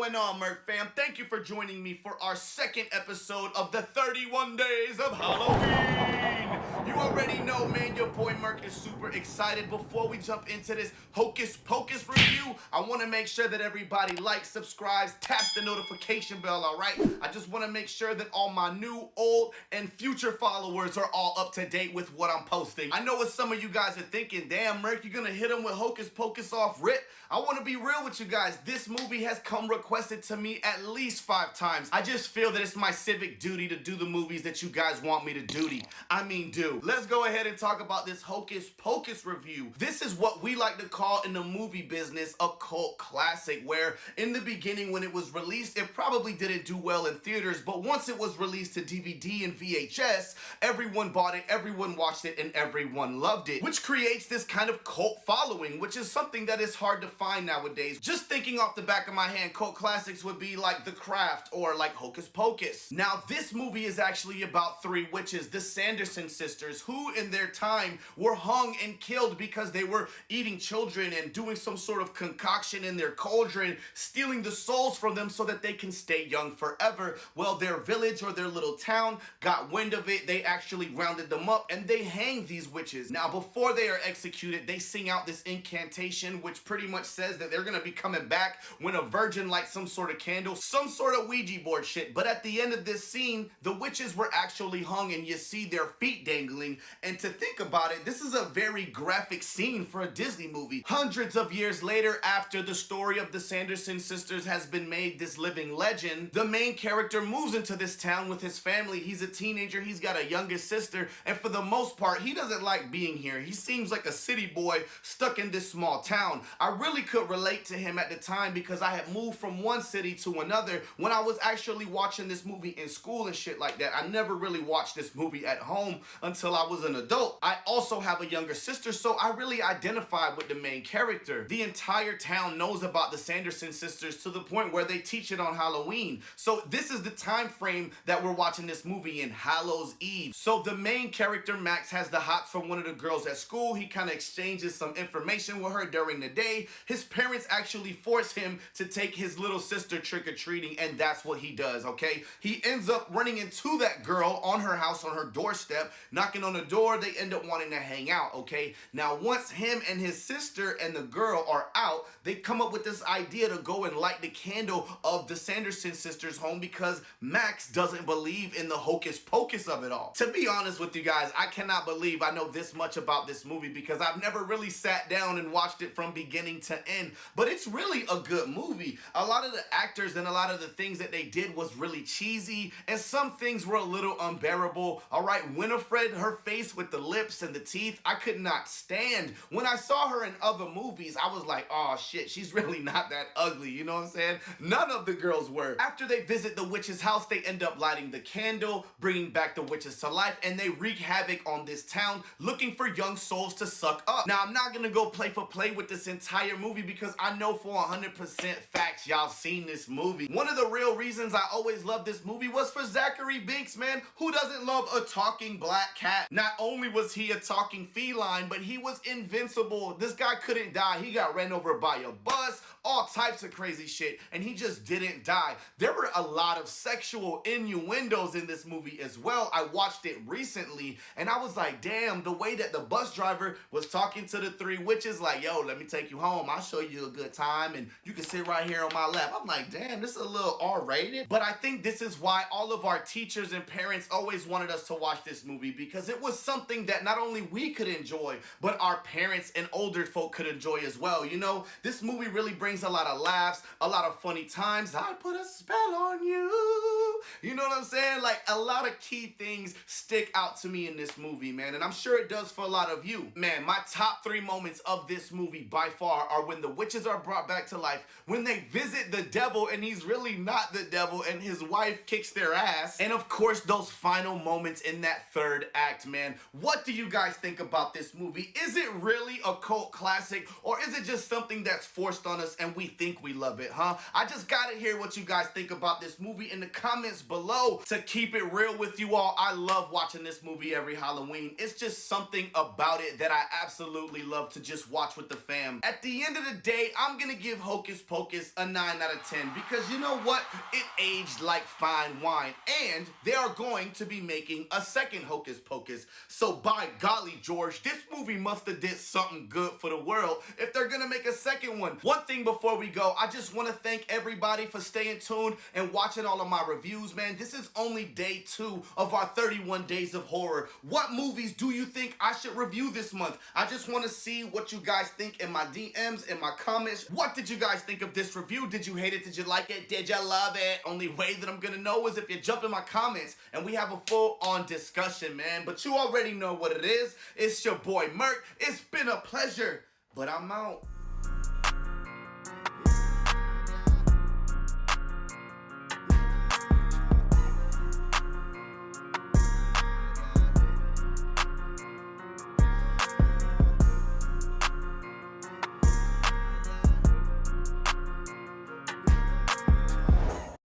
going on, Merc fam? Thank you for joining me for our second episode of the 31 Days of Halloween. You already know, man, your boy Merc is super excited. Before we jump into this Hocus Pocus review, I want to make sure that everybody likes, subscribes, taps the notification bell, all right? I just want to make sure that all my new, old, and future followers are all up to date with what I'm posting. I know what some of you guys are thinking. Damn, Merc, you're going to hit them with Hocus Pocus off rip? I want to be real with you guys. This movie has come requested to me at least 5 times. I just feel that it's my civic duty to do the movies that you guys want me to do. Let's go ahead and talk about this Hocus Pocus review. This is what we like to call in the movie business a cult classic, where in the beginning when it was released, it probably didn't do well in theaters, but once it was released to DVD and VHS, everyone bought it, everyone watched it, and everyone loved it, which creates this kind of cult following, which is something that is hard to find nowadays. Just thinking off the back of my hand, cult classics would be like The Craft or like Hocus Pocus. Now, this movie is actually about 3 witches, the Sanderson sisters, who in their time were hung and killed because they were eating children and doing some sort of concoction in their cauldron, stealing the souls from them so that they can stay young forever. Well, their village or their little town got wind of it. They actually rounded them up and they hanged these witches. Now, before they are executed, they sing out this incantation, which pretty much says that they're gonna be coming back when a virgin lights some sort of candle, some sort of Ouija board shit. But at the end of this scene, the witches were actually hung and you see their feet dangling. And to think about it, this is a very graphic scene for a Disney movie. Hundreds of years later, after the story of the Sanderson sisters has been made this living legend, the main character moves into this town with his family. He's a teenager, he's got a younger sister, and for the most part, he doesn't like being here. He seems like a city boy stuck in this small town. I really could relate to him at the time because I had moved from one city to another when I was actually watching this movie in school and shit like that. I never really watched this movie at home until I was an adult. I also have a younger sister, so I really identified with the main character. The entire town knows about the Sanderson sisters to the point where they teach it on Halloween. So this is the time frame that we're watching this movie in, Hallows Eve. So the main character, Max, has the hots from one of the girls at school. He kind of exchanges some information with her during the day. His parents actually force him to take his little sister trick-or-treating, and that's what he does, okay? He ends up running into that girl on her house, on her doorstep, knocking on the door. They end up wanting to hang out, okay? Now, once him and his sister and the girl are out, they come up with this idea to go and light the candle of the Sanderson sisters' home because Max doesn't believe in the hocus pocus of it all. To be honest with you guys, I cannot believe I know this much about this movie because I've never really sat down and watched it from beginning to end, but it's really a good movie. A lot of the actors and a lot of the things that they did was really cheesy, and some things were a little unbearable. All right, Winifred, her face with the lips and the teeth, I could not stand. When I saw her in other movies, I was like, oh shit, she's really not that ugly, you know what I'm saying? None of the girls were. After they visit the witch's house, they end up lighting the candle, bringing back the witches to life, and they wreak havoc on this town, looking for young souls to suck up. Now, I'm not gonna go play for play with this entire movie because I know for 100% facts y'all seen this movie. One of the real reasons I always loved this movie was for Zachary Binks, man. Who doesn't love a talking black cat? Not only was he a talking feline, but he was invincible. This guy couldn't die. He got ran over by a bus, all types of crazy shit, and he just didn't die. There were a lot of sexual innuendos in this movie as well. I watched it recently, and I was like, damn, the way that the bus driver was talking to the 3 witches, like, yo, let me take you home. I'll show you a good time, and you can sit right here on my lap. I'm like, damn, this is a little R-rated. But I think this is why all of our teachers and parents always wanted us to watch this movie, because it was something that not only we could enjoy, but our parents and older folk could enjoy as well. You know, this movie really brings a lot of laughs, a lot of funny times. I put a spell on you. You know what I'm saying? Like, a lot of key things stick out to me in this movie, man, and I'm sure it does for a lot of you. Man, my top 3 moments of this movie by far are when the witches are brought back to life, when they visit the devil and he's really not the devil and his wife kicks their ass, and of course those final moments in that 3rd act, man. What do do you guys think about this movie? Is it really a cult classic, or is it just something that's forced on us and we think we love it, huh? I just gotta hear what you guys think about this movie in the comments below. To keep it real with you all, I love watching this movie every Halloween. It's just something about it that I absolutely love to just watch with the fam. At the end of the day, I'm gonna give Hocus Pocus a 9 out of 10 because you know what? It aged like fine wine, and they are going to be making a second Hocus Pocus. So by golly, George, this movie must have did something good for the world if they're gonna make a second one. One thing before we go, I just want to thank everybody for staying tuned and watching all of my reviews, man. This is only day 2 of our 31 days of horror. What movies do you think I should review this month? I just want to see what you guys think in my DMs, in my comments. What did you guys think of this review? Did you hate it? Did you like it? Did you love it? Only way that I'm gonna know is if you jump in my comments and we have a full-on discussion, man. But you already know what it is. It's your boy Merc. It's been a pleasure, but I'm out.